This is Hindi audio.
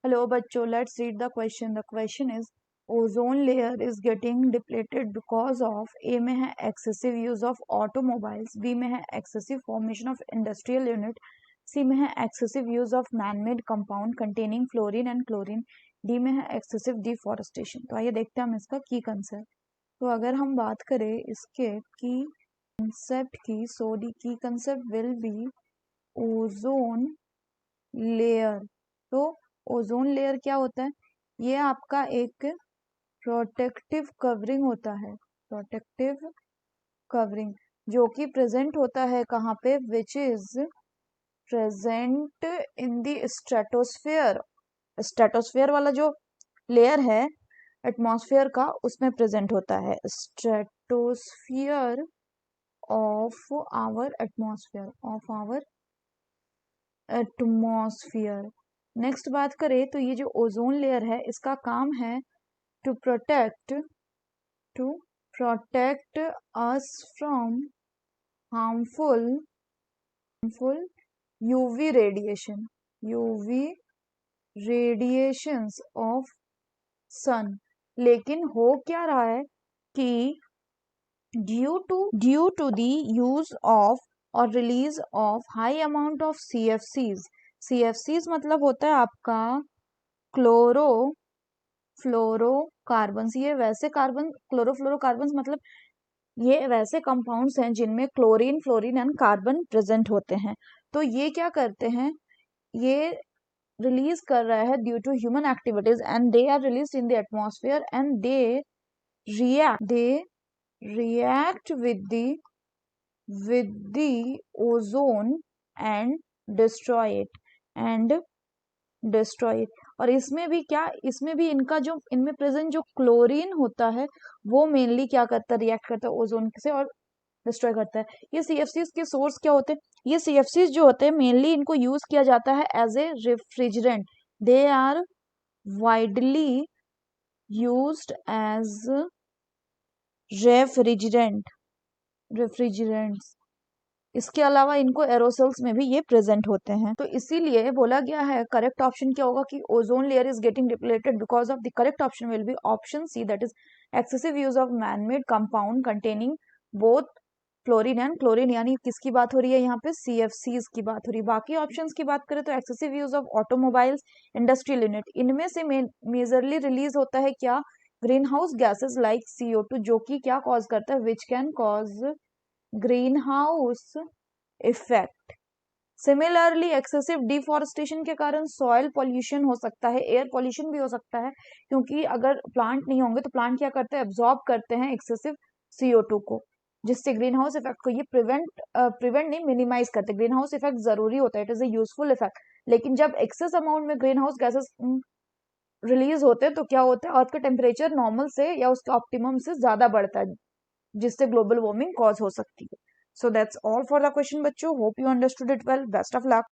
Hello बच्चों, let's read the question. The question is ozone layer is getting depleted because of A में है excessive use of automobiles, B में है excessive formation of industrial unit, C में है excessive use of man-made compound containing fluorine and chlorine, D में है excessive deforestation. तो आइए देखते हैं हम इसका की कंसेप्ट. तो अगर हम बात करें इसके की कंसेप्ट की, so the key concept will be ozone layer. तो ओजोन लेयर क्या होता है? ये आपका एक प्रोटेक्टिव कवरिंग होता है, प्रोटेक्टिव कवरिंग जो कि प्रेजेंट होता है कहाँ पे? Which is present in the stratosphere. Stratosphere वाला जो लेयर है एटमॉस्फेयर का, उसमें प्रेजेंट होता है. Stratosphere of our atmosphere, of our atmosphere. Next बात करें तो ये जो ओजोन लेयर है इसका काम है to protect us from harmful UV radiations of sun. लेकिन हो क्या रहा है कि due to the use of और release of high amount of CFCs मतलब होता है आपका क्लोरोफ्लोरोकार्बन्स. ये वैसे कार्बन, क्लोरोफ्लोरोकार्बन्स मतलब ये वैसे कंपाउंड्स हैं जिनमें chlorine, fluorine and carbon present होते हैं. तो ये क्या करते हैं? ये रिलीज कर रहा है due to human activities and they are released in the atmosphere and they react with the ozone and destroy it. और इसमें भी क्या, इसमें भी इनका जो इनमें प्रेजेंट जो क्लोरीन होता है वो मेनली क्या करता है? रिएक्ट करता है ओजोन से और डिस्ट्रॉय करता है. ये CFCs के सोर्स क्या होते हैं? ये CFCs जो होते हैं मेनली इनको यूज किया जाता है as a refrigerant. They are widely used as refrigerants. इसके अलावा इनको एरोसोल्स में भी ये प्रेजेंट होते हैं. तो इसीलिए बोला गया है करेक्ट ऑप्शन क्या होगा कि ozone layer is getting depleted because of the correct option will be option C, that is excessive use of man-made compound containing both fluorine and chlorine. यानी किसकी बात हो रही है यहाँ पे? CFCs की बात हो रही है. बाकी ऑप्शंस की बात करें तो excessive use of automobiles, industrial unit, इनमें से मेजरली रिलीज होता है क्या? Green house gases like CO2, जो कि क्या कॉज करता है? Which can cause green house effect. Similarly excessive deforestation के कारण सॉइल पॉल्यूशन हो सकता है, एयर पॉल्यूशन भी हो सकता है, क्योंकि अगर प्लांट नहीं होंगे तो प्लांट क्या करते हैं? एब्जॉर्ब करते हैं एक्सेसिव CO2 को, जिससे ग्रीन हाउस इफेक्ट को ये प्रिवेंट नहीं, मिनिमाइज करते. ग्रीन हाउस इफेक्ट जरूरी होता है, it is a useful effect. लेकिन जब एक्सेस अमाउंट में ग्रीन हाउस गैसेस रिलीज होते हैं तो क्या होता है? अर्थ का टेम्परेचर नॉर्मल से या उसके ऑप्टिमम से ज्यादा बढ़ता है, जिससे ग्लोबल वार्मिंग कॉज हो सकती है. So that's all for the question बच्चों. Hope you understood it well. Best of luck.